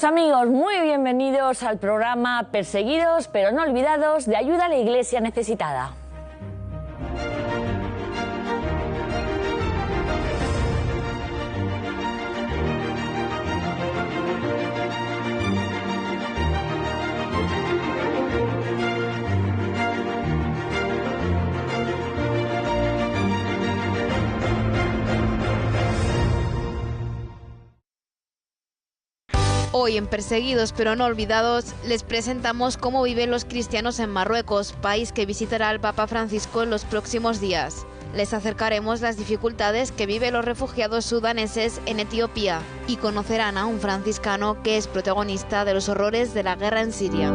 Amigos, muy bienvenidos al programa Perseguidos pero no olvidados de Ayuda a la Iglesia Necesitada. Hoy en Perseguidos pero no olvidados les presentamos cómo viven los cristianos en Marruecos, país que visitará el Papa Francisco en los próximos días. Les acercaremos las dificultades que viven los refugiados sudaneses en Etiopía y conocerán a un franciscano que es protagonista de los horrores de la guerra en Siria.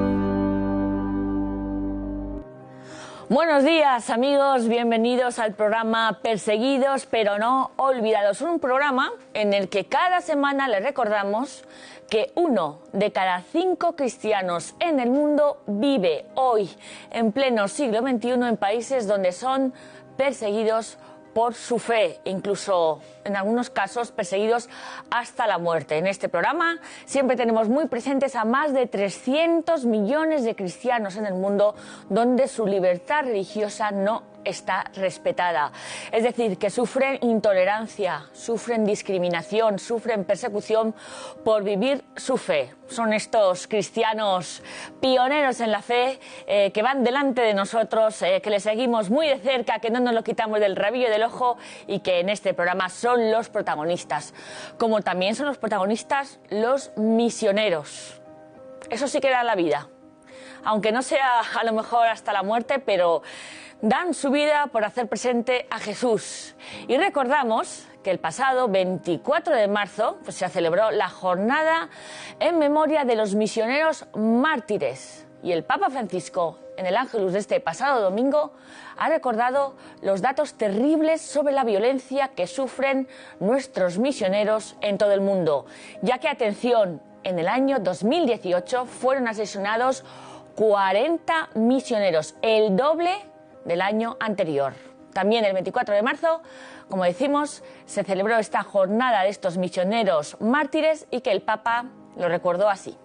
Buenos días amigos, bienvenidos al programa Perseguidos pero no olvidados, un programa en el que cada semana les recordamos que 1 de cada 5 cristianos en el mundo vive hoy, en pleno siglo XXI, en países donde son perseguidos por su fe, incluso en algunos casos perseguidos hasta la muerte. En este programa siempre tenemos muy presentes a más de 300 millones de cristianos en el mundo donde su libertad religiosa no está respetada. Es decir, que sufren intolerancia, sufren discriminación, sufren persecución por vivir su fe. Son estos cristianos pioneros en la fe que van delante de nosotros, que les seguimos muy de cerca, que no nos lo quitamos del rabillo del ojo y que en este programa son los protagonistas. Como también son los protagonistas los misioneros. Eso sí que da la vida. Aunque no sea a lo mejor hasta la muerte, pero dan su vida por hacer presente a Jesús. Y recordamos que el pasado 24 de marzo se celebró la jornada en memoria de los misioneros mártires. Y el Papa Francisco, en el Ángelus de este pasado domingo, ha recordado los datos terribles sobre la violencia que sufren nuestros misioneros en todo el mundo. Ya que, atención, en el año 2018 fueron asesinados 40 misioneros, el doble del año anterior. También el 24 de marzo, como decimos, se celebró esta jornada de estos misioneros mártires y que el Papa lo recordó así.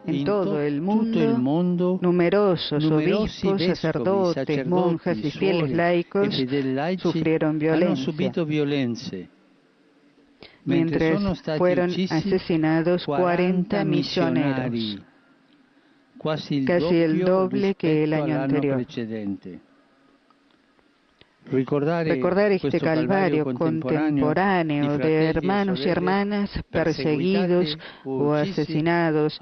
En todo el mundo, numerosos obispos, sacerdotes, monjas y fieles laicos sufrieron violencia. Mientras fueron asesinados 40 misioneros, casi el doble que el año anterior. Recordar este calvario contemporáneo de hermanos y hermanas perseguidos o asesinados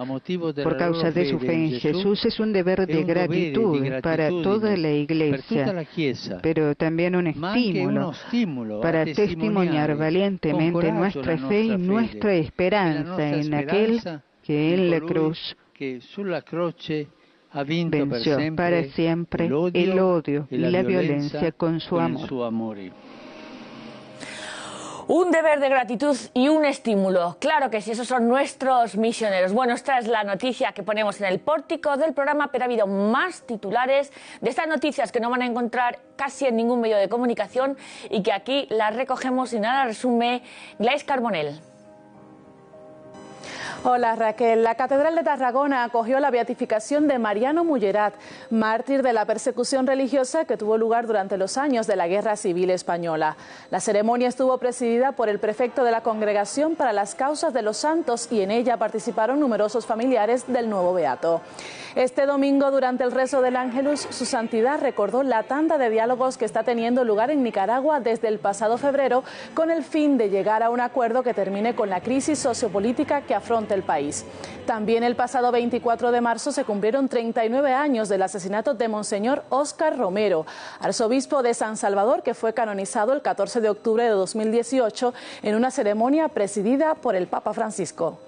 por causa de su fe en Jesús es un deber de gratitud para toda la Iglesia, pero también un estímulo para testimoniar valientemente nuestra fe y nuestra esperanza en aquel que en la cruz venció para siempre el odio y la violencia con su amor. Un deber de gratitud y un estímulo. Claro que sí, esos son nuestros misioneros. Bueno, esta es la noticia que ponemos en el pórtico del programa, pero ha habido más titulares de estas noticias que no van a encontrar casi en ningún medio de comunicación y que aquí las recogemos y nada resume Gladys Carbonell. Hola Raquel, la Catedral de Tarragona acogió la beatificación de Mariano Mullerat, mártir de la persecución religiosa que tuvo lugar durante los años de la Guerra Civil Española. La ceremonia estuvo presidida por el prefecto de la Congregación para las Causas de los Santos y en ella participaron numerosos familiares del nuevo beato. Este domingo, durante el rezo del Ángelus, su santidad recordó la tanda de diálogos que está teniendo lugar en Nicaragua desde el pasado febrero con el fin de llegar a un acuerdo que termine con la crisis sociopolítica que afronta el país. También el pasado 24 de marzo se cumplieron 39 años del asesinato de Monseñor Óscar Romero, arzobispo de San Salvador, que fue canonizado el 14 de octubre de 2018 en una ceremonia presidida por el Papa Francisco.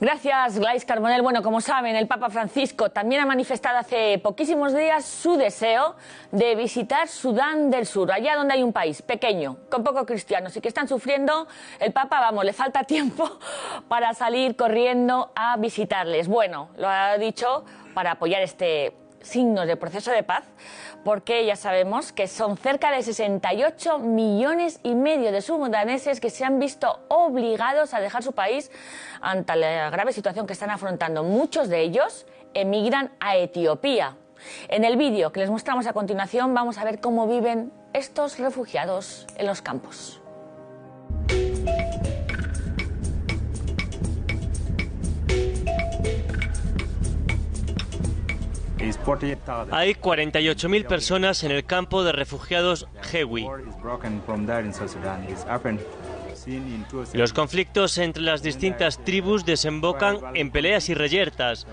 Gracias, Gladys Carbonell. Bueno, como saben, el Papa Francisco también ha manifestado hace poquísimos días su deseo de visitar Sudán del Sur, allá donde hay un país pequeño, con pocos cristianos y que están sufriendo. El Papa, vamos, le falta tiempo para salir corriendo a visitarles. Bueno, lo ha dicho para apoyar este signos de proceso de paz, porque ya sabemos que son cerca de 68,5 millones de sudaneses que se han visto obligados a dejar su país ante la grave situación que están afrontando. Muchos de ellos emigran a Etiopía. En el vídeo que les mostramos a continuación vamos a ver cómo viven estos refugiados en los campos. Hay 48.000 personas en el campo de refugiados Hewi. Los conflictos entre las distintas tribus desembocan en peleas y reyertas.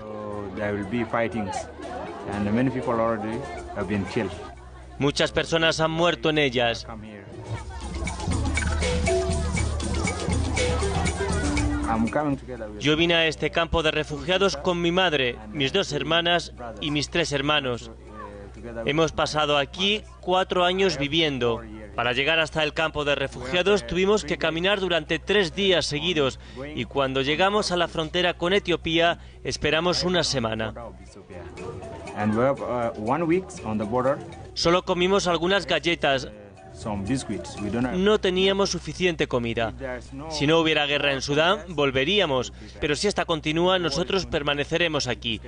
Muchas personas han muerto en ellas. Yo vine a este campo de refugiados con mi madre, mis 2 hermanas y mis 3 hermanos. Hemos pasado aquí 4 años viviendo. Para llegar hasta el campo de refugiados tuvimos que caminar durante 3 días seguidos y cuando llegamos a la frontera con Etiopía esperamos una semana. Solo comimos algunas galletas. No teníamos suficiente comida. Si no hubiera guerra en Sudán, volveríamos, pero si esta continúa, nosotros permaneceremos aquí.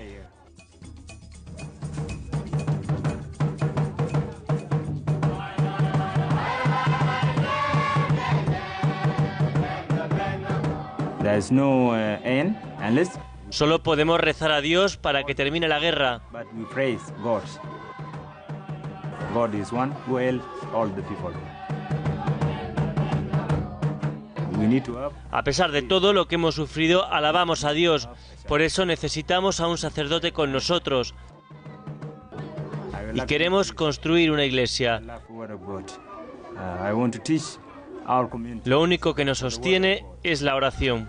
Solo podemos rezar a Dios para que termine la guerra. A pesar de todo lo que hemos sufrido, alabamos a Dios. Por eso necesitamos a un sacerdote con nosotros. Y queremos construir una iglesia. Lo único que nos sostiene es la oración.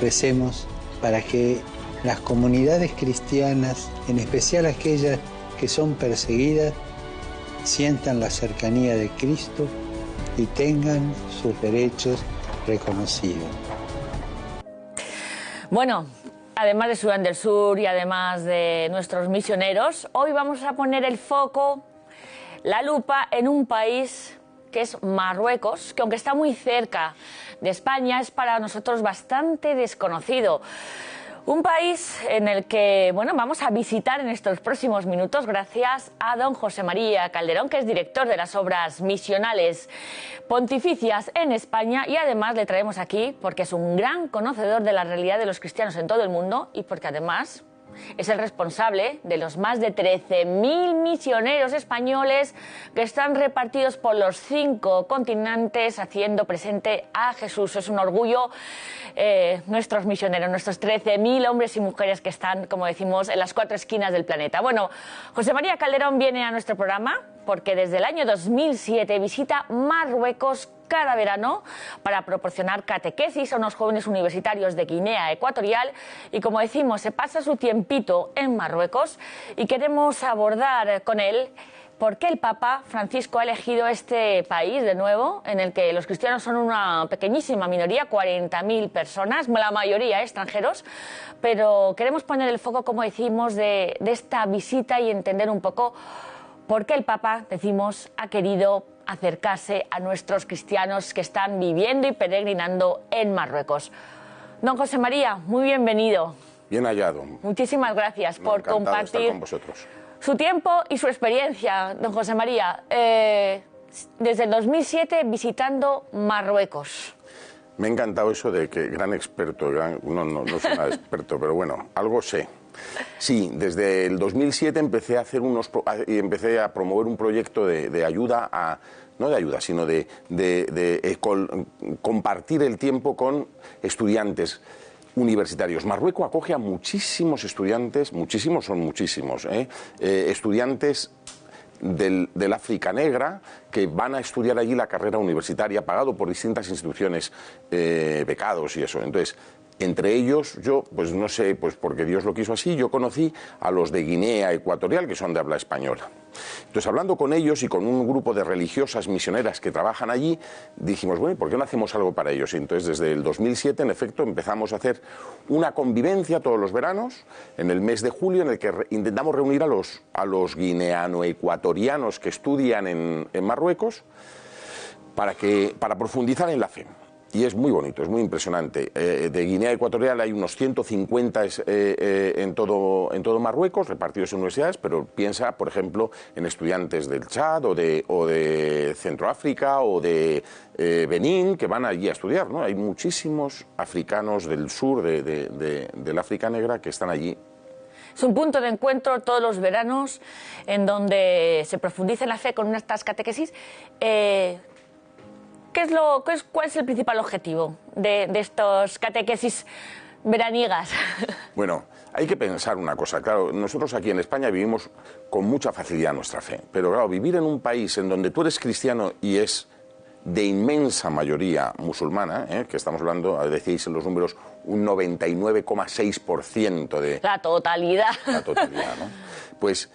Recemos para que las comunidades cristianas, en especial aquellas que son perseguidas, sientan la cercanía de Cristo y tengan sus derechos reconocidos. Bueno, además de Sudán del Sur y además de nuestros misioneros, hoy vamos a poner el foco, la lupa, en un país que es Marruecos, que aunque está muy cerca de España, es para nosotros bastante desconocido. Un país en el que, bueno, vamos a visitar en estos próximos minutos gracias a don José María Calderón, que es director de las obras misionales pontificias en España, y además le traemos aquí porque es un gran conocedor de la realidad de los cristianos en todo el mundo y porque además es el responsable de los más de 13.000 misioneros españoles que están repartidos por los 5 continentes haciendo presente a Jesús. Es un orgullo nuestros misioneros, nuestros 13.000 hombres y mujeres que están, como decimos, en las 4 esquinas del planeta. Bueno, José María Calderón viene a nuestro programa porque desde el año 2007 visita Marruecos cada verano para proporcionar catequesis a unos jóvenes universitarios de Guinea Ecuatorial y, como decimos, se pasa su tiempito en Marruecos y queremos abordar con él por qué el Papa Francisco ha elegido este país de nuevo, en el que los cristianos son una pequeñísima minoría, 40.000 personas, la mayoría extranjeros, pero queremos poner el foco, como decimos, de esta visita y entender un poco por qué el Papa, decimos, ha querido acercarse a nuestros cristianos que están viviendo y peregrinando en Marruecos. Don José María, muy bienvenido. Bien hallado. Muchísimas gracias por compartir con vosotros su tiempo y su experiencia, don José María. Desde el 2007 visitando Marruecos. Me ha encantado eso de que gran experto, no soy nada experto, pero bueno, algo sé. Sí, desde el 2007 empecé a promover un proyecto de ayuda a, no de ayuda, sino de compartir el tiempo con estudiantes universitarios. Marruecos acoge a muchísimos estudiantes, muchísimos son muchísimos, estudiantes del África Negra que van a estudiar allí la carrera universitaria pagado por distintas instituciones, becados y eso. Entonces, Entre ellos, yo, pues no sé, pues porque Dios lo quiso así, yo conocí a los de Guinea Ecuatorial, que son de habla española. Entonces, hablando con ellos y con un grupo de religiosas misioneras que trabajan allí, dijimos, bueno, ¿por qué no hacemos algo para ellos? Y entonces, desde el 2007, en efecto, empezamos a hacer una convivencia todos los veranos, en el mes de julio, en el que intentamos reunir a los guineano-ecuatorianos que estudian en Marruecos para profundizar en la fe. Y es muy bonito, es muy impresionante. De Guinea Ecuatorial hay unos 150 en todo Marruecos, repartidos en universidades, pero piensa, por ejemplo, en estudiantes del Chad o de Centroáfrica o de Benín, que van allí a estudiar, ¿no? Hay muchísimos africanos del sur del África Negra que están allí. Es un punto de encuentro todos los veranos en donde se profundiza en la fe con estas catequesis. ¿Cuál es el principal objetivo de estos catequesis veraniegas? Bueno, hay que pensar una cosa. Claro, nosotros aquí en España vivimos con mucha facilidad nuestra fe. Pero claro, vivir en un país en donde tú eres cristiano y es de inmensa mayoría musulmana, que estamos hablando, decíais en los números, un 99,6% de... La totalidad. La totalidad, ¿no? Pues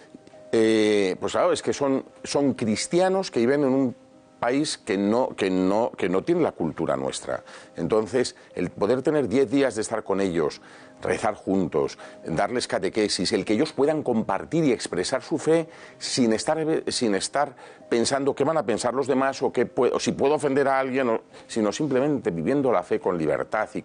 claro, es que son cristianos que viven en un país que no tiene la cultura nuestra. Entonces, el poder tener 10 días de estar con ellos, rezar juntos, darles catequesis, el que ellos puedan compartir y expresar su fe sin estar pensando qué van a pensar los demás o si puedo ofender a alguien, sino simplemente viviendo la fe con libertad y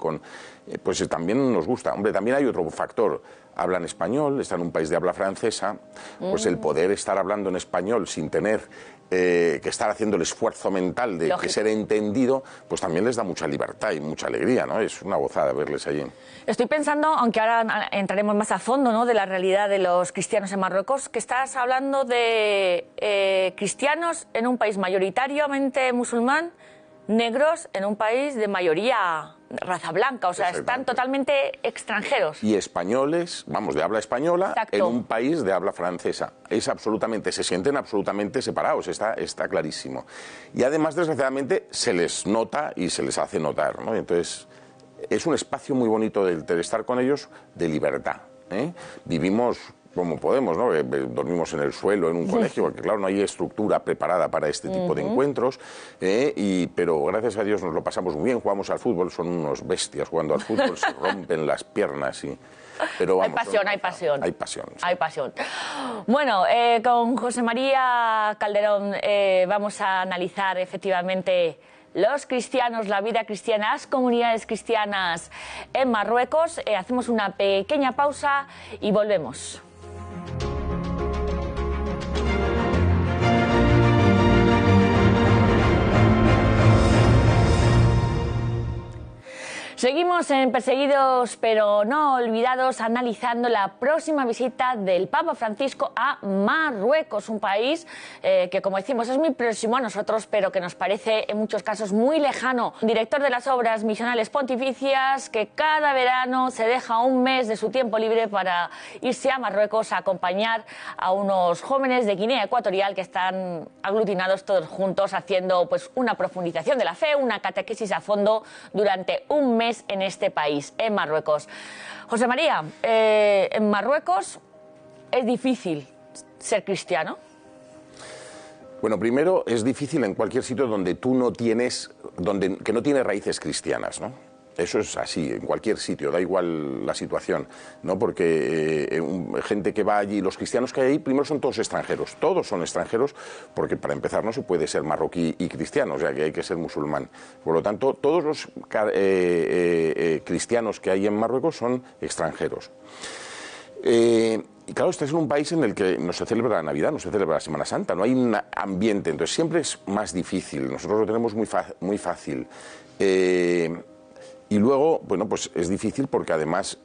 pues también nos gusta. Hombre, también hay otro factor. Hablan español, están en un país de habla francesa, pues el poder estar hablando en español sin tener que estar haciendo el esfuerzo mental de que ser entendido, pues también les da mucha libertad y mucha alegría, ¿no? Es una gozada verles allí. Estoy pensando, aunque ahora entraremos más a fondo, ¿no?, de la realidad de los cristianos en Marruecos, que estás hablando de cristianos en un país mayoritariamente musulmán, negros en un país de mayoría raza blanca, o sea, están totalmente extranjeros. Y españoles, vamos, de habla española, exacto, en un país de habla francesa. Se sienten absolutamente separados, está clarísimo. Y además, desgraciadamente, se les nota y se les hace notar, ¿no? Entonces, es un espacio muy bonito de estar con ellos, de libertad, ¿eh? Vivimos como podemos, ¿no? Dormimos en el suelo, en un colegio, porque claro, no hay estructura preparada para este tipo de encuentros, pero gracias a Dios nos lo pasamos muy bien, jugamos al fútbol, son unos bestias jugando al fútbol, se rompen las piernas pero vamos, hay pasión. Hay pasión. Sí. Hay pasión. Bueno, con José María Calderón vamos a analizar efectivamente los cristianos, la vida cristiana, las comunidades cristianas en Marruecos. Hacemos una pequeña pausa y volvemos. Seguimos en Perseguidos pero no olvidados, analizando la próxima visita del Papa Francisco a Marruecos, un país que, como decimos, es muy próximo a nosotros, pero que nos parece en muchos casos muy lejano. Director de las obras misionales pontificias, que cada verano se deja un mes de su tiempo libre para irse a Marruecos a acompañar a unos jóvenes de Guinea Ecuatorial que están aglutinados todos juntos haciendo pues una profundización de la fe, una catequesis a fondo durante un mes en este país, en Marruecos. José María, en Marruecos es difícil ser cristiano. Bueno, primero es difícil en cualquier sitio donde tú no tienes, que no tiene raíces cristianas, ¿no? Eso es así, en cualquier sitio, da igual la situación, ¿no? Porque gente que va allí, los cristianos que hay ahí, primero son todos son extranjeros, porque para empezar no se puede ser marroquí y cristiano, o sea que hay que ser musulmán. Por lo tanto, todos los cristianos que hay en Marruecos son extranjeros. Y claro, este es un país en el que no se celebra la Navidad, no se celebra la Semana Santa, no hay un ambiente, entonces siempre es más difícil, nosotros lo tenemos muy fácil. Y luego, bueno, pues es difícil porque además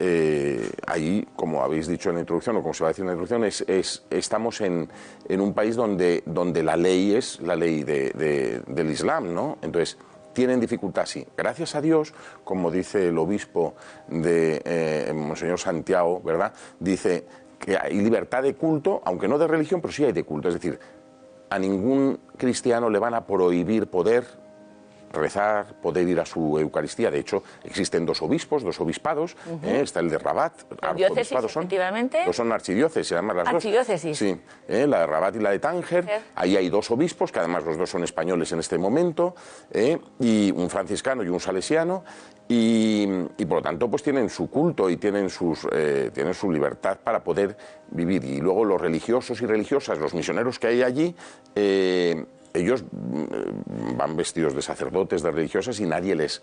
ahí, como habéis dicho en la introducción, o como se va a decir en la introducción, estamos en un país donde la ley es la ley del Islam, ¿no? Entonces, tienen dificultad, sí. Gracias a Dios, como dice el obispo de Monseñor Santiago, ¿verdad? Dice que hay libertad de culto, aunque no de religión, pero sí hay de culto. Es decir, a ningún cristiano le van a prohibir poder rezar, poder ir a su Eucaristía. De hecho, existen dos obispos, dos obispados, está el de Rabat. Diócesis, efectivamente. No son archidiócesis, además las archidiócesis. Dos. Sí, la de Rabat y la de Tánger. Ahí hay dos obispos, que además los dos son españoles en este momento, y un franciscano y un salesiano. Y por lo tanto pues tienen su culto y tienen su libertad para poder vivir. Y luego los religiosos y religiosas, los misioneros que hay allí, ellos van vestidos de sacerdotes, de religiosas, y nadie les...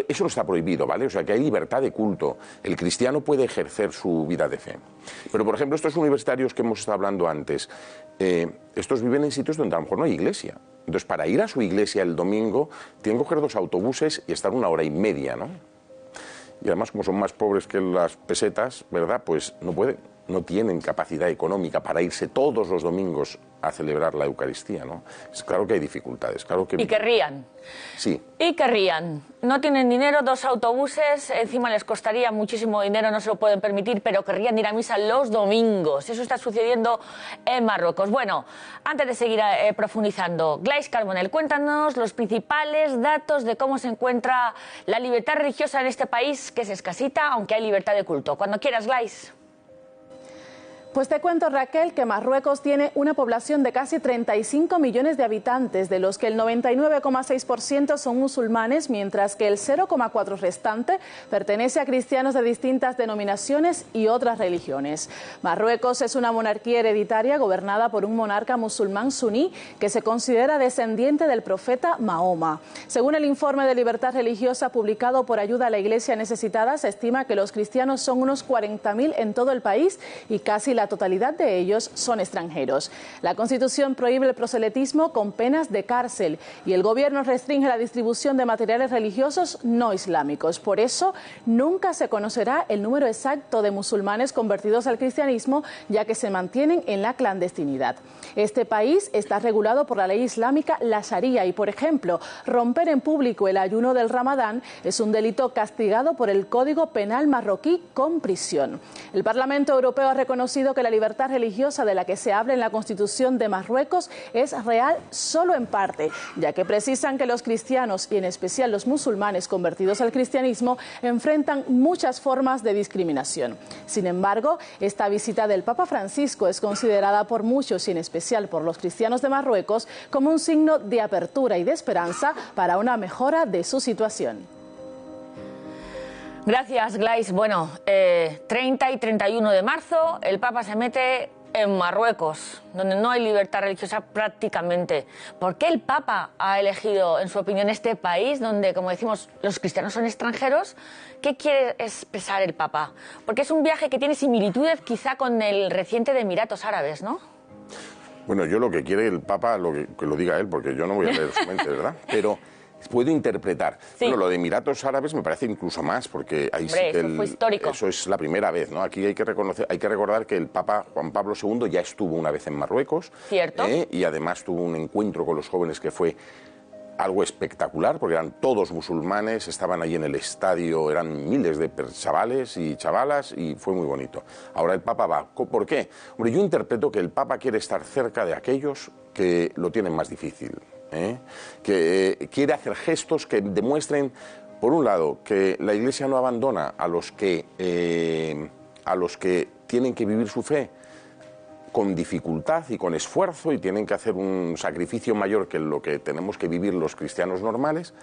eso no está prohibido, ¿vale? O sea, que hay libertad de culto. El cristiano puede ejercer su vida de fe. Pero, por ejemplo, estos universitarios que hemos estado hablando antes, estos viven en sitios donde a lo mejor no hay iglesia. Entonces, para ir a su iglesia el domingo, tienen que coger 2 autobuses y estar 1 hora y media, ¿no? Y además, como son más pobres que las pesetas, ¿verdad? Pues no pueden. No tienen capacidad económica para irse todos los domingos a celebrar la Eucaristía, ¿no? Es claro que hay dificultades, claro que... Y querrían. Sí. Y querrían. No tienen dinero, 2 autobuses, encima les costaría muchísimo dinero, no se lo pueden permitir, pero querrían ir a misa los domingos. Eso está sucediendo en Marruecos. Bueno, antes de seguir profundizando, Glais Carbonell, cuéntanos los principales datos de cómo se encuentra la libertad religiosa en este país, que es escasita, aunque hay libertad de culto. Cuando quieras, Glais. Pues te cuento, Raquel, que Marruecos tiene una población de casi 35 millones de habitantes, de los que el 99,6% son musulmanes, mientras que el 0,4% restante pertenece a cristianos de distintas denominaciones y otras religiones. Marruecos es una monarquía hereditaria gobernada por un monarca musulmán suní que se considera descendiente del profeta Mahoma. Según el informe de libertad religiosa publicado por Ayuda a la Iglesia Necesitada, se estima que los cristianos son unos 40.000 en todo el país y casi la totalidad de ellos son extranjeros. La Constitución prohíbe el proselitismo con penas de cárcel y el gobierno restringe la distribución de materiales religiosos no islámicos. Por eso, nunca se conocerá el número exacto de musulmanes convertidos al cristianismo, ya que se mantienen en la clandestinidad. Este país está regulado por la ley islámica, la Sharia, y, por ejemplo, romper en público el ayuno del Ramadán es un delito castigado por el Código Penal marroquí con prisión. El Parlamento Europeo ha reconocido que la libertad religiosa de la que se habla en la Constitución de Marruecos es real solo en parte, ya que precisan que los cristianos, y en especial los musulmanes convertidos al cristianismo, enfrentan muchas formas de discriminación. Sin embargo, esta visita del Papa Francisco es considerada por muchos, y en especial por los cristianos de Marruecos, como un signo de apertura y de esperanza para una mejora de su situación. Gracias, Glais. Bueno, 30 y 31 de marzo el Papa se mete en Marruecos, donde no hay libertad religiosa prácticamente. ¿Por qué el Papa ha elegido, en su opinión, este país donde, como decimos, los cristianos son extranjeros? ¿Qué quiere expresar el Papa? Porque es un viaje que tiene similitudes quizá con el reciente de Emiratos Árabes, ¿no? Bueno, yo lo que quiere el Papa, que lo diga él, porque yo no voy a leer su mente, ¿verdad? Pero puedo interpretar. Sí. Bueno, lo de Emiratos Árabes me parece incluso más, porque ahí sí que eso fue histórico. Eso es la primera vez, ¿no? Aquí hay que recordar que el Papa Juan Pablo II ya estuvo una vez en Marruecos. Cierto. Y además tuvo un encuentro con los jóvenes que fue algo espectacular, porque eran todos musulmanes, estaban allí en el estadio, eran miles de chavales y chavalas, y fue muy bonito. Ahora el Papa va. ¿Por qué? Hombre, yo interpreto que el Papa quiere estar cerca de aquellos que lo tienen más difícil, que quiere hacer gestos que demuestren, por un lado, que la Iglesia no abandona a los que tienen que vivir su fe con dificultad y con esfuerzo, y tienen que hacer un sacrificio mayor que lo que tenemos que vivir los cristianos normales,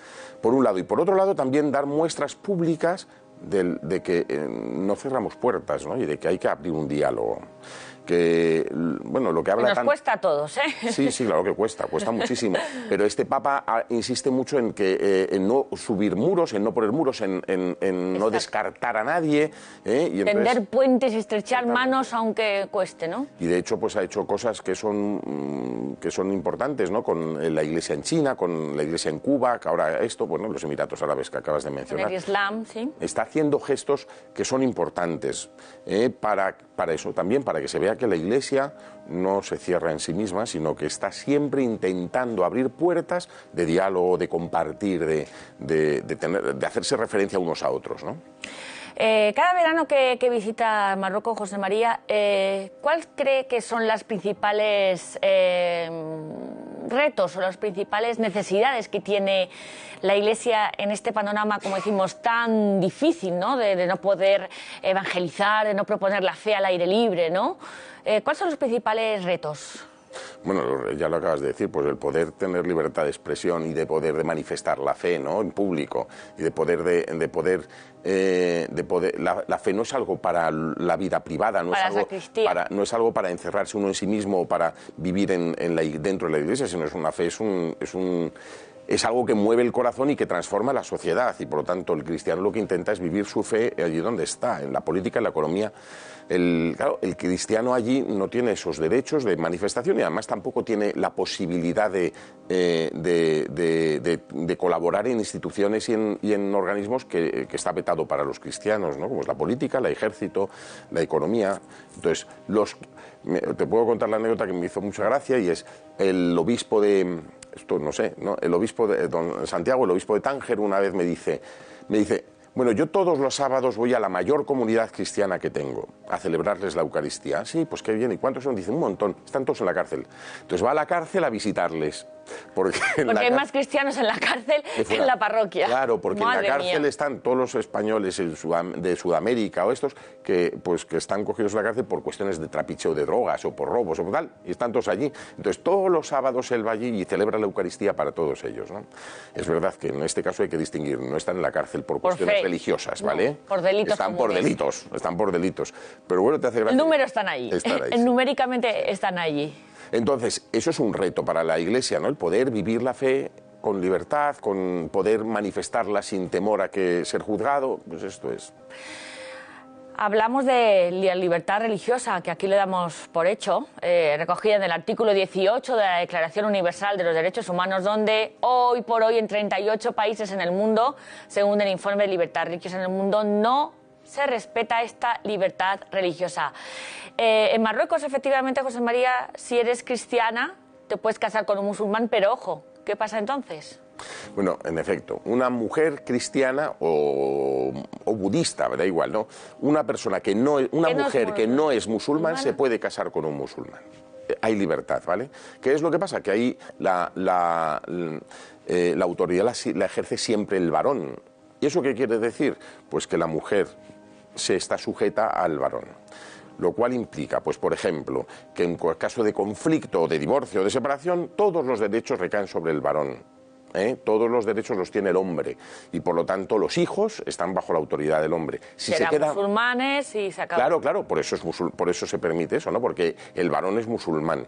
por un lado. Y por otro lado también dar muestras públicas de que no cerramos puertas, ¿no? Y de que hay que abrir un diálogo. Que, bueno, lo que habla nos cuesta a todos, ¿eh? Sí, claro que cuesta muchísimo. Pero este Papa insiste mucho en que en no subir muros, en no poner muros, en no descartar a nadie. Y entonces, tender puentes, estrechar manos, aunque cueste, ¿no? Y de hecho, pues ha hecho cosas que son importantes, ¿no? Con la Iglesia en China, con la Iglesia en Cuba, que ahora esto, bueno, los Emiratos Árabes que acabas de mencionar. El Islam, sí. Está haciendo gestos que son importantes para eso también, para que se vea que la Iglesia no se cierra en sí misma, sino que está siempre intentando abrir puertas de diálogo, de compartir, de hacerse referencia unos a otros, ¿no? Cada verano que visita Marruecos, José María, ¿cuál cree que son las principales retos o las principales necesidades que tiene la Iglesia en este panorama, como decimos, tan difícil, ¿no? De no poder evangelizar, de no proponer la fe al aire libre, ¿no? ¿Cuáles son los principales retos? Bueno, ya lo acabas de decir, pues el poder tener libertad de expresión y de poder de manifestar la fe, ¿no?, en público, y de poder la fe no es algo para la vida privada, no es algo para encerrarse uno en sí mismo o para vivir dentro de la Iglesia, sino es una fe, es algo que mueve el corazón y que transforma la sociedad, y por lo tanto el cristiano lo que intenta es vivir su fe allí donde está, en la política, en la economía. Claro, el cristiano allí no tiene esos derechos de manifestación y además tampoco tiene la posibilidad de colaborar en instituciones y en organismos que está vetado para los cristianos, ¿no?, como es la política, el ejército, la economía. Entonces, te puedo contar la anécdota que me hizo mucha gracia, y es el obispo de... Esto no sé, ¿no? El obispo de don Santiago, el obispo de Tánger, una vez me dice, bueno, yo todos los sábados voy a la mayor comunidad cristiana que tengo a celebrarles la Eucaristía. Sí, pues qué bien. ¿Y cuántos son? Dicen, un montón. Están todos en la cárcel. Entonces va a la cárcel a visitarles. Porque hay más cristianos en la cárcel que en la parroquia. Claro, porque Madre en la cárcel mía. están todos los españoles de Sudamérica o estos que están cogidos en la cárcel por cuestiones de trapicheo de drogas o por robos o tal, y están todos allí. Entonces todos los sábados él va allí y celebra la Eucaristía para todos ellos, ¿no? Es verdad que en este caso hay que distinguir, no están en la cárcel por cuestiones religiosas, ¿vale? No, por delitos están por delitos. Pero bueno, te hace gracia. El número están ahí. Numéricamente están allí. Entonces, eso es un reto para la Iglesia, ¿no? El poder vivir la fe con libertad, con poder manifestarla sin temor a que ser juzgado, pues esto es. Hablamos de la libertad religiosa, que aquí le damos por hecho, recogida en el artículo 18 de la Declaración Universal de los Derechos Humanos, donde hoy por hoy en 38 países en el mundo, según el informe de libertad religiosa en el mundo, no se respeta esta libertad religiosa. En Marruecos, efectivamente, José María, si eres cristiana, te puedes casar con un musulmán, pero ojo, ¿qué pasa entonces? Bueno, en efecto, una mujer cristiana o budista, da igual, ¿no? Una persona que no es, que no es musulmán se puede casar con un musulmán. Hay libertad, ¿vale? ¿Qué es lo que pasa? Que ahí la autoridad la ejerce siempre el varón. ¿Y eso qué quiere decir? Pues que la mujer se está sujeta al varón. Lo cual implica, pues por ejemplo, que en caso de conflicto, de divorcio o de separación, todos los derechos recaen sobre el varón. Todos los derechos los tiene el hombre y por lo tanto los hijos están bajo la autoridad del hombre. Si se queda musulmanes y se acaba. Claro, por eso se permite eso, ¿no? Porque el varón es musulmán.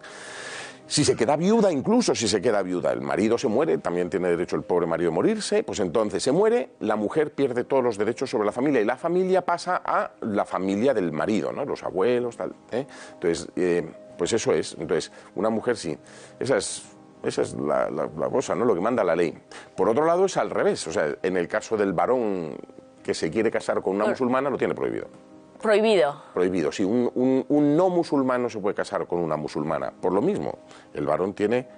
Si se queda viuda, incluso si se queda viuda, el marido se muere, también tiene derecho el pobre marido a morirse, pues entonces se muere, la mujer pierde todos los derechos sobre la familia y la familia pasa a la familia del marido, ¿no? Los abuelos, tal. Entonces, pues eso es. Entonces, una mujer sí, esa es la cosa, ¿no? Lo que manda la ley. Por otro lado es al revés, o sea, en el caso del varón que se quiere casar con una musulmana lo tiene prohibido. Prohibido, sí. Un no musulmán no se puede casar con una musulmana. Por lo mismo, el varón tiene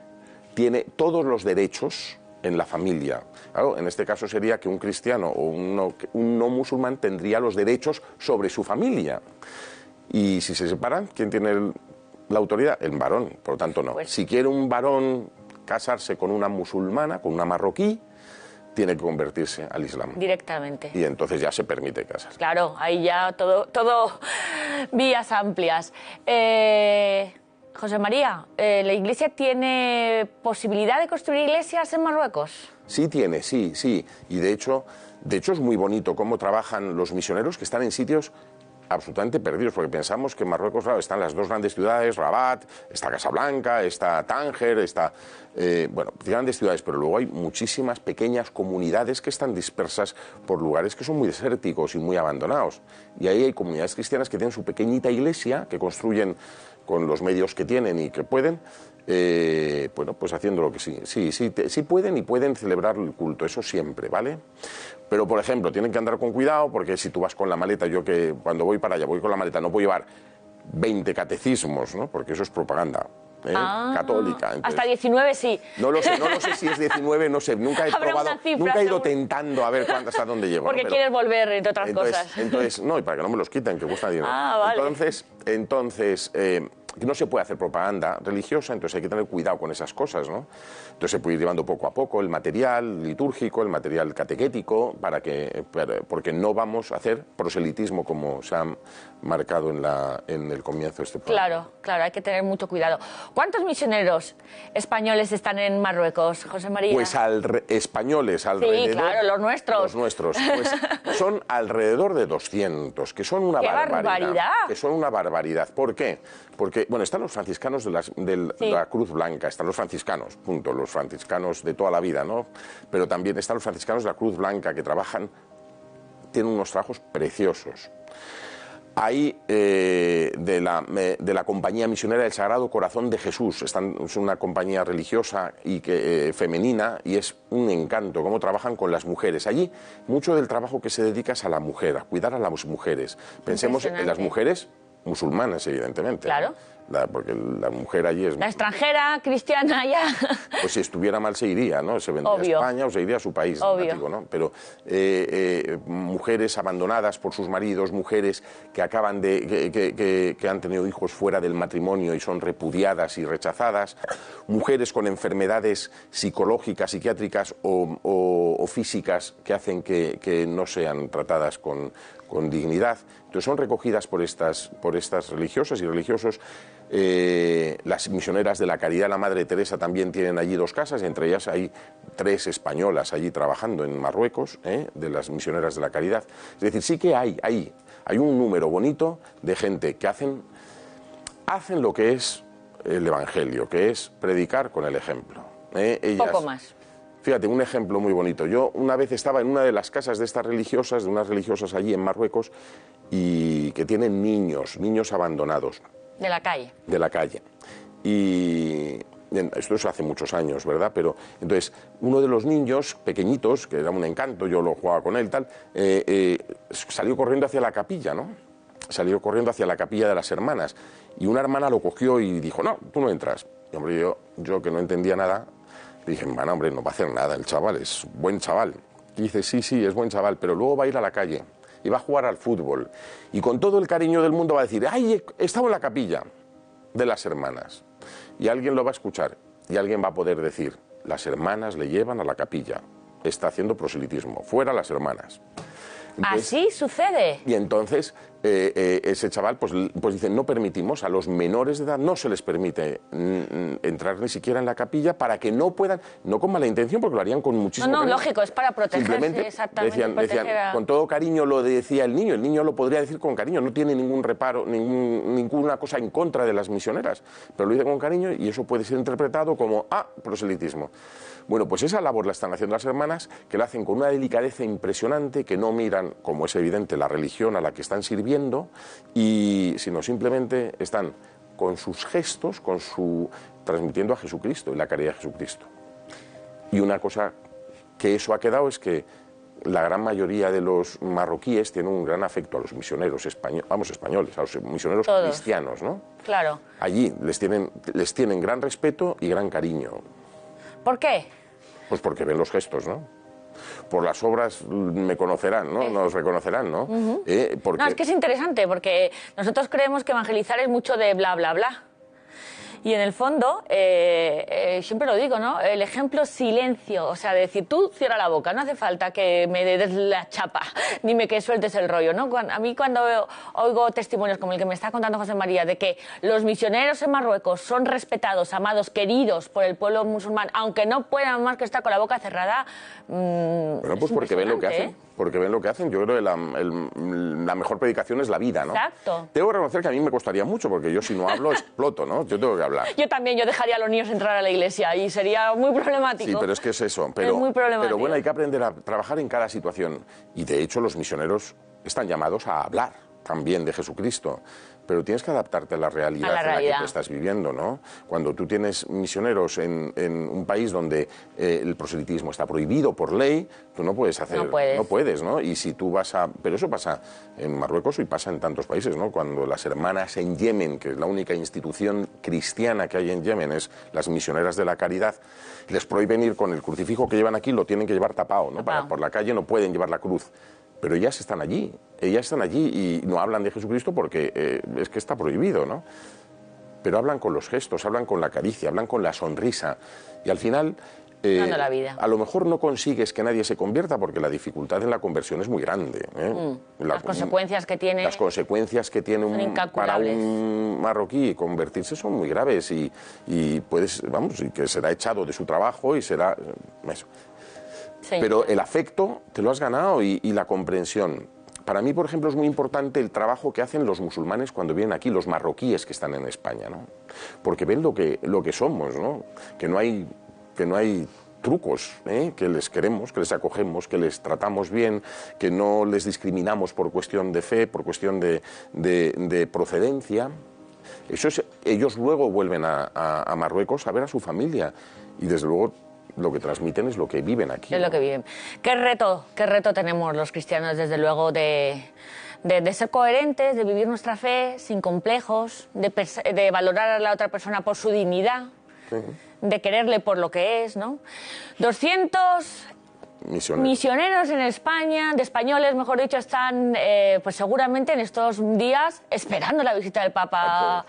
todos los derechos en la familia. Claro, en este caso sería que un cristiano o un no musulmán tendría los derechos sobre su familia. Y si se separan, ¿quién tiene la autoridad? El varón, por lo tanto no. Pues, si quiere un varón casarse con una musulmana, con una marroquí, tiene que convertirse al Islam. Directamente. Y entonces ya se permite casar. Claro, ahí ya todo vías amplias. José María, ¿la Iglesia tiene posibilidad de construir iglesias en Marruecos? Sí tiene, sí. Y de hecho es muy bonito cómo trabajan los misioneros que están en sitios absolutamente perdidos, porque pensamos que en Marruecos, claro, están las dos grandes ciudades, Rabat, está Casablanca, está Tánger, está, grandes ciudades, pero luego hay muchísimas pequeñas comunidades que están dispersas por lugares que son muy desérticos y muy abandonados. Y ahí hay comunidades cristianas que tienen su pequeñita iglesia, que construyen con los medios que tienen y que pueden, pues haciendo lo que sí pueden y pueden celebrar el culto, eso siempre, ¿vale? Pero, por ejemplo, tienen que andar con cuidado porque si tú vas con la maleta, yo que cuando voy para allá voy con la maleta, no puedo llevar 20 catecismos, ¿no? Porque eso es propaganda católica. Entonces, hasta 19 sí. No lo sé si es 19, no sé, nunca he probado, nunca he ido tentando a ver hasta dónde llego. Porque quieres volver, entre otras cosas. Entonces, no, y para que no me los quiten, que cuesta dinero. Vale. Entonces que no se puede hacer propaganda religiosa, entonces hay que tener cuidado con esas cosas, ¿no? Entonces se puede ir llevando poco a poco el material litúrgico, el material catequético, porque no vamos a hacer proselitismo como se ha marcado en el comienzo de este programa. Claro, hay que tener mucho cuidado. ¿Cuántos misioneros españoles están en Marruecos, José María? Pues españoles alrededor... Sí, claro, los nuestros. Los nuestros, pues son alrededor de 200, que son una barbaridad. Que son una barbaridad. ¿Por qué? Porque, bueno, están los franciscanos de la Cruz Blanca, están los franciscanos, punto, los franciscanos de toda la vida, ¿no? Pero también están los franciscanos de la Cruz Blanca que trabajan, tienen unos trabajos preciosos. Hay de la Compañía Misionera del Sagrado Corazón de Jesús, es una compañía religiosa y femenina, y es un encanto cómo trabajan con las mujeres. Allí mucho del trabajo que se dedica es a la mujer, a cuidar a las mujeres. Pensemos en las mujeres musulmanas, evidentemente. Claro. ¿no? Porque la mujer allí es... La extranjera, cristiana, ya... Pues si estuviera mal se iría, ¿no? Se vendría a España o se iría a su país nativo, ¿no? Pero mujeres abandonadas por sus maridos, mujeres que acaban que han tenido hijos fuera del matrimonio y son repudiadas y rechazadas, mujeres con enfermedades psicológicas, psiquiátricas o físicas que hacen que no sean tratadas con dignidad. Entonces son recogidas por estas religiosas y religiosos. Las misioneras de la Caridad, la Madre Teresa, también tienen allí 2 casas, y entre ellas hay 3 españolas allí trabajando en Marruecos, de las misioneras de la Caridad. Es decir, sí que hay un número bonito de gente que hacen lo que es el Evangelio, que es predicar con el ejemplo. Poco más. Fíjate, un ejemplo muy bonito. Yo una vez estaba en una de las casas de estas religiosas, de unas religiosas allí en Marruecos, y que tienen niños abandonados. De la calle. De la calle. Y esto es hace muchos años, ¿verdad? Pero entonces, uno de los niños pequeñitos, que era un encanto, yo lo jugaba con él, salió corriendo hacia la capilla, ¿no? Salió corriendo hacia la capilla de las hermanas. Y una hermana lo cogió y dijo, no, tú no entras. Y hombre, yo que no entendía nada, dije, bueno, hombre, no va a hacer nada el chaval, es buen chaval. Y dice, sí, es buen chaval, pero luego va a ir a la calle y va a jugar al fútbol. Y con todo el cariño del mundo va a decir, ¡ay, estaba en la capilla de las hermanas! Y alguien lo va a escuchar y alguien va a poder decir, las hermanas le llevan a la capilla, está haciendo proselitismo, fuera las hermanas. Entonces, ¿así sucede? Y entonces ese chaval pues dice, no permitimos, a los menores de edad no se les permite entrar ni siquiera en la capilla para que no puedan, no con mala intención, porque lo harían con muchísimo cariño. Lógico, es para protegerse, exactamente. Decían, con todo cariño lo decía el niño lo podría decir con cariño, no tiene ningún reparo, ninguna cosa en contra de las misioneras, pero lo dice con cariño y eso puede ser interpretado como, proselitismo. Bueno, pues esa labor la están haciendo las hermanas, que la hacen con una delicadeza impresionante, que no miran, como es evidente, la religión a la que están sirviendo, sino simplemente están con sus gestos, transmitiendo a Jesucristo y la caridad de Jesucristo. Y una cosa que eso ha quedado es que la gran mayoría de los marroquíes tienen un gran afecto a los misioneros españoles, a los misioneros cristianos, ¿no? Claro. Allí les tienen gran respeto y gran cariño. ¿Por qué? Pues porque ven los gestos, ¿no? Por las obras me conocerán, ¿no? Nos reconocerán, ¿no? Porque... No, es que es interesante, porque nosotros creemos que evangelizar es mucho de bla, bla, bla. Y en el fondo, siempre lo digo, ¿no? El ejemplo silencio, o sea, decir, tú cierra la boca, no hace falta que me des la chapa, dime que sueltes el rollo, ¿no? A mí cuando oigo testimonios como el que me está contando José María, de que los misioneros en Marruecos son respetados, amados, queridos por el pueblo musulmán, aunque no puedan más que estar con la boca cerrada, bueno, pues porque ven lo que hacen. Porque ven lo que hacen. Yo creo que la mejor predicación es la vida, ¿no? Exacto. Tengo que reconocer que a mí me costaría mucho, porque yo si no hablo exploto, ¿no? Yo tengo que hablar. Yo también, yo dejaría a los niños entrar a la iglesia y sería muy problemático. Sí, pero es que es eso. Es muy problemático. Pero bueno, hay que aprender a trabajar en cada situación. Y de hecho los misioneros están llamados a hablar también de Jesucristo. Pero tienes que adaptarte a la realidad en la que tú estás viviendo, ¿no? Cuando tú tienes misioneros en un país donde el proselitismo está prohibido por ley, tú no puedes hacer... No puedes, ¿no? Y si tú vas a... Pero eso pasa en Marruecos y pasa en tantos países, ¿no? Cuando las hermanas en Yemen, que es la única institución cristiana que hay en Yemen, es las misioneras de la caridad, les prohíben ir con el crucifijo que llevan aquí, lo tienen que llevar tapado, ¿no? Por la calle no pueden llevar la cruz. Pero ellas están allí y no hablan de Jesucristo porque es que está prohibido, ¿no? pero hablan con los gestos, hablan con la caricia, hablan con la sonrisa. Y al final, dando la vida. A lo mejor no consigues que nadie se convierta porque la dificultad en la conversión es muy grande. Las consecuencias que tiene. Las consecuencias que tiene para un marroquí convertirse son muy graves y puedes, vamos, y que será echado de su trabajo y será eso. Sí. Pero el afecto te lo has ganado y la comprensión. Para mí, por ejemplo, es muy importante el trabajo que hacen los musulmanes cuando vienen aquí, los marroquíes que están en España, ¿no? Porque ven lo que somos, ¿no? Que no hay trucos, que les queremos, que les acogemos, que les tratamos bien, que no les discriminamos por cuestión de fe, por cuestión de procedencia. Ellos luego vuelven a Marruecos a ver a su familia y desde luego lo que transmiten es lo que viven aquí. Es lo que viven. ¿Qué reto tenemos los cristianos, desde luego, de ser coherentes, de vivir nuestra fe sin complejos, de valorar a la otra persona por su dignidad, sí, de quererle por lo que es, ¿no? 200 misioneros en España, de españoles, mejor dicho, están pues seguramente en estos días esperando la visita del Papa.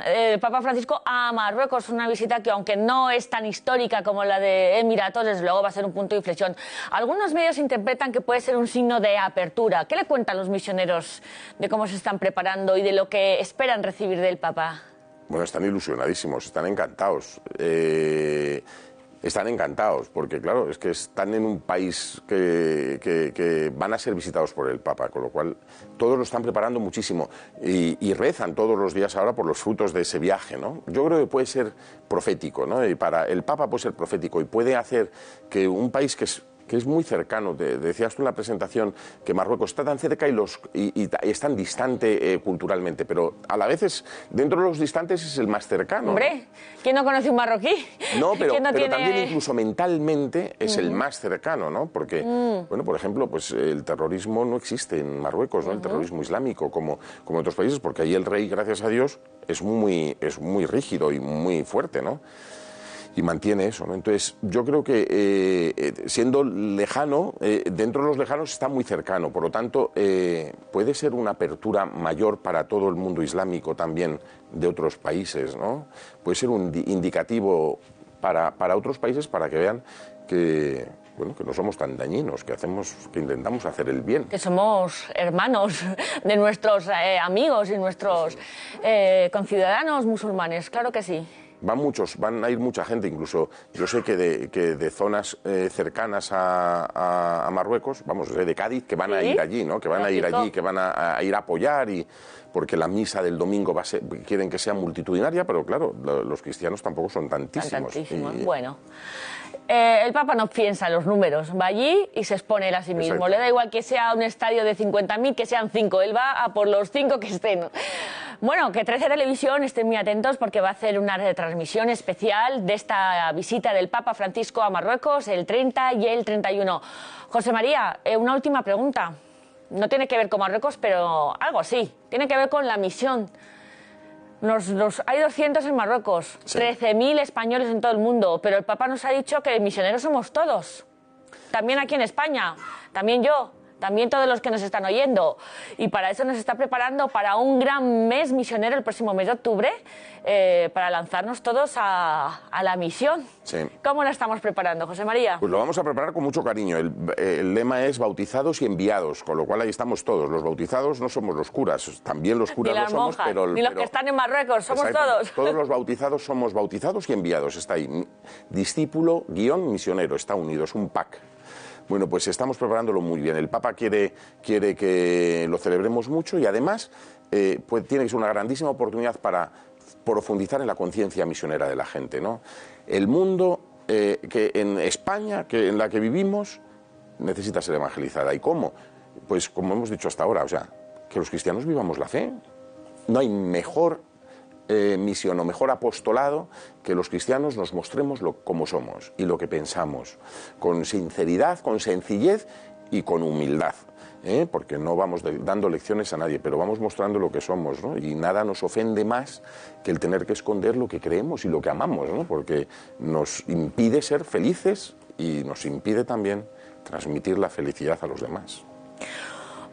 El Papa Francisco a Marruecos, una visita que, aunque no es tan histórica como la de Emiratos, desde luego va a ser un punto de inflexión. Algunos medios interpretan que puede ser un signo de apertura. ¿Qué le cuentan los misioneros de cómo se están preparando y de lo que esperan recibir del Papa? Bueno, están ilusionadísimos, están encantados. Están encantados, porque claro, es que están en un país que van a ser visitados por el Papa, con lo cual todos lo están preparando muchísimo y rezan todos los días ahora por los frutos de ese viaje, ¿no? Yo creo que puede ser profético, ¿no? Y para el Papa puede ser profético y puede hacer que un país que es muy cercano, decías tú en la presentación que Marruecos está tan cerca y es tan distante culturalmente, pero a la vez dentro de los distantes es el más cercano. Hombre, ¿quién no conoce un marroquí? No, pero también incluso mentalmente es el más cercano, ¿no? Porque, bueno, por ejemplo, pues el terrorismo no existe en Marruecos, ¿no? El terrorismo islámico como en otros países, porque ahí el rey, gracias a Dios, es muy rígido y muy fuerte, ¿no? Y mantiene eso, ¿no? Entonces, yo creo que siendo lejano, dentro de los lejanos está muy cercano, por lo tanto, puede ser una apertura mayor para todo el mundo islámico también de otros países, ¿no? Puede ser un indicativo para otros países para que vean que, bueno, que no somos tan dañinos, que intentamos hacer el bien. Que somos hermanos de nuestros amigos y nuestros conciudadanos musulmanes, claro que sí. Van a ir mucha gente, incluso yo sé que de zonas cercanas a Marruecos, vamos, de Cádiz, que van a ir allí, ¿no? Que van a ir allí, que van a ir a apoyar, porque la misa del domingo quieren que sea multitudinaria, pero claro, los cristianos tampoco son tantísimos. Bueno. El Papa no piensa en los números, va allí y se expone él a sí mismo. Exacto. Le da igual que sea un estadio de 50.000, que sean 5, él va a por los 5 que estén. Bueno, que 13 Televisión estén muy atentos porque va a hacer una retransmisión especial de esta visita del Papa Francisco a Marruecos el 30 y el 31. José María, una última pregunta. No tiene que ver con Marruecos, pero algo sí, tiene que ver con la misión. Hay 200 en Marruecos, sí. 13.000 españoles en todo el mundo, pero el Papa nos ha dicho que misioneros somos todos. También aquí en España, también yo, también todos los que nos están oyendo. Y para eso nos está preparando para un gran mes misionero el próximo mes de octubre, para lanzarnos todos a la misión. Sí. ¿Cómo la estamos preparando, José María? Pues lo vamos a preparar con mucho cariño. El lema es bautizados y enviados, con lo cual ahí estamos todos. Los bautizados no somos los curas, también los curas lo somos, pero... Ni los que están en Marruecos, somos todos. Todos los bautizados somos bautizados y enviados, está ahí. Discípulo, misionero, está unido, es un pack. Bueno, pues estamos preparándolo muy bien. El Papa quiere que lo celebremos mucho y además pues tiene que ser una grandísima oportunidad para profundizar en la conciencia misionera de la gente, ¿no? El mundo que en España, en la que vivimos, necesita ser evangelizada. ¿Y cómo? Pues como hemos dicho hasta ahora, o sea, que los cristianos vivamos la fe. No hay mejor misión o mejor apostolado que los cristianos nos mostremos como somos y lo que pensamos, con sinceridad, con sencillez y con humildad, porque no vamos dando lecciones a nadie, pero vamos mostrando lo que somos, ¿no? Y nada nos ofende más que el tener que esconder lo que creemos y lo que amamos, ¿no? Porque nos impide ser felices y nos impide también transmitir la felicidad a los demás.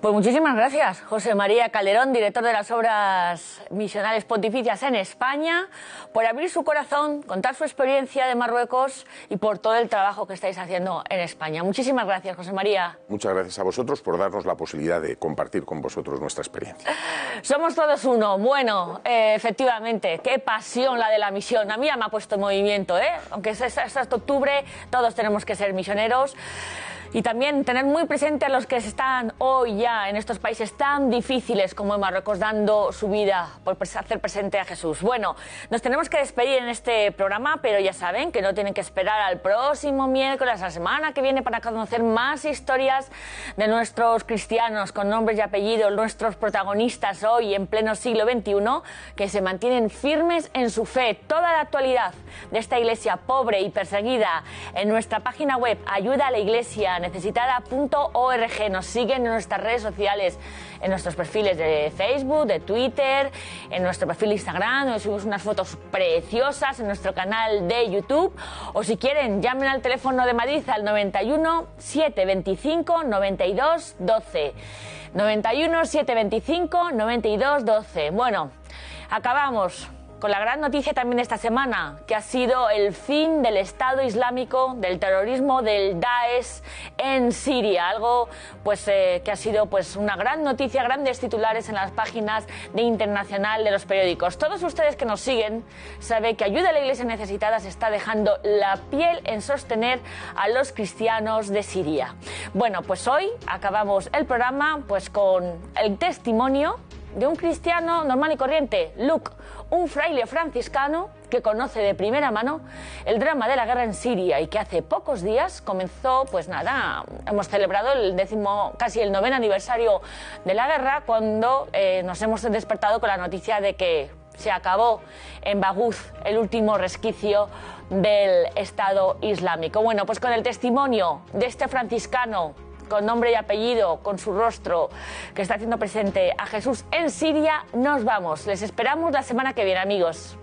Pues muchísimas gracias, José María Calderón, director de las Obras Misionales Pontificias en España, por abrir su corazón, contar su experiencia de Marruecos y por todo el trabajo que estáis haciendo en España. Muchísimas gracias, José María. Muchas gracias a vosotros por darnos la posibilidad de compartir con vosotros nuestra experiencia. Somos todos uno. Bueno, efectivamente, qué pasión la de la misión. A mí ya me ha puesto en movimiento, aunque es hasta octubre, todos tenemos que ser misioneros. Y también tener muy presente a los que están hoy ya en estos países tan difíciles como en Marruecos, dando su vida por hacer presente a Jesús. Bueno, nos tenemos que despedir en este programa, pero ya saben que no tienen que esperar al próximo miércoles, la semana que viene, para conocer más historias de nuestros cristianos con nombres y apellidos, nuestros protagonistas hoy en pleno siglo XXI, que se mantienen firmes en su fe. Toda la actualidad de esta iglesia pobre y perseguida en nuestra página web ayudalaiglesianecesitada.org. Nos siguen en nuestras redes sociales, en nuestros perfiles de Facebook, de Twitter, en nuestro perfil de Instagram, donde subimos unas fotos preciosas, en nuestro canal de YouTube, o si quieren, llamen al teléfono de Madrid al 91 725 92 12. 91 725 92 12. Bueno, acabamos con la gran noticia también esta semana, que ha sido el fin del Estado Islámico, del terrorismo del Daesh en Siria. Algo pues que ha sido pues una gran noticia, grandes titulares en las páginas de internacional de los periódicos. Todos ustedes que nos siguen saben que Ayuda a la Iglesia Necesitada se está dejando la piel en sostener a los cristianos de Siria. Bueno, pues hoy acabamos el programa pues con el testimonio de un cristiano normal y corriente, Luke, un fraile franciscano que conoce de primera mano el drama de la guerra en Siria y que hace pocos días comenzó, pues nada, hemos celebrado casi el 9º aniversario de la guerra, cuando nos hemos despertado con la noticia de que se acabó en Baguz el último resquicio del Estado Islámico. Bueno, pues con el testimonio de este franciscano con nombre y apellido, con su rostro, que está haciendo presente a Jesús en Siria, nos vamos. Les esperamos la semana que viene, amigos.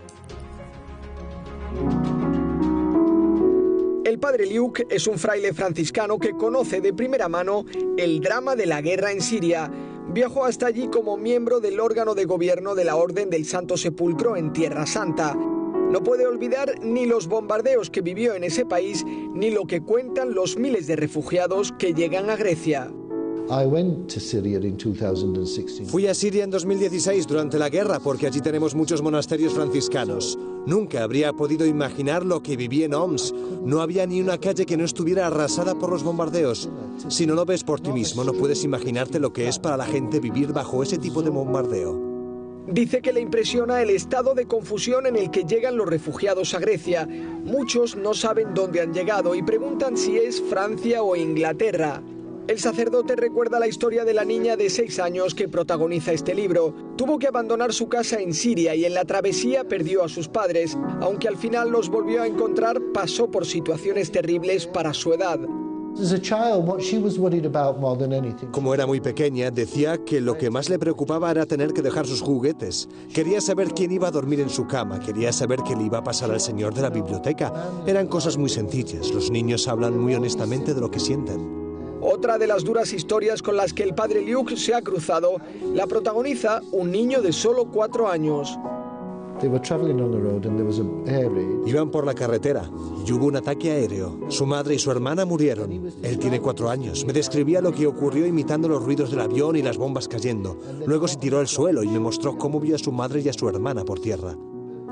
El padre Luke es un fraile franciscano que conoce de primera mano el drama de la guerra en Siria. Viajó hasta allí como miembro del órgano de gobierno de la Orden del Santo Sepulcro en Tierra Santa. No puede olvidar ni los bombardeos que vivió en ese país, ni lo que cuentan los miles de refugiados que llegan a Grecia. Fui a Siria en 2016 durante la guerra porque allí tenemos muchos monasterios franciscanos. Nunca habría podido imaginar lo que viví en Homs. No había ni una calle que no estuviera arrasada por los bombardeos. Si no lo ves por ti mismo, no puedes imaginarte lo que es para la gente vivir bajo ese tipo de bombardeo. Dice que le impresiona el estado de confusión en el que llegan los refugiados a Grecia. Muchos no saben dónde han llegado y preguntan si es Francia o Inglaterra. El sacerdote recuerda la historia de la niña de 6 años que protagoniza este libro. Tuvo que abandonar su casa en Siria y en la travesía perdió a sus padres. Aunque al final los volvió a encontrar, pasó por situaciones terribles para su edad. Como era muy pequeña, decía que lo que más le preocupaba era tener que dejar sus juguetes. Quería saber quién iba a dormir en su cama, quería saber qué le iba a pasar al señor de la biblioteca. Eran cosas muy sencillas. Los niños hablan muy honestamente de lo que sienten. Otra de las duras historias con las que el padre Luke se ha cruzado la protagoniza un niño de solo 4 años. Iban por la carretera y hubo un ataque aéreo. Su madre y su hermana murieron. Él tiene 4 años. Me describía lo que ocurrió imitando los ruidos del avión y las bombas cayendo. Luego se tiró al suelo y me mostró cómo vio a su madre y a su hermana por tierra.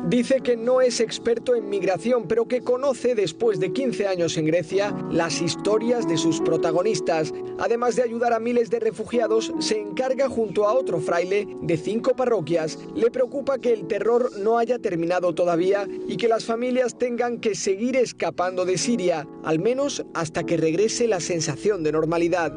Dice que no es experto en migración, pero que conoce, después de 15 años en Grecia, las historias de sus protagonistas. Además de ayudar a miles de refugiados, se encarga junto a otro fraile de 5 parroquias. Le preocupa que el terror no haya terminado todavía y que las familias tengan que seguir escapando de Siria, al menos hasta que regrese la sensación de normalidad.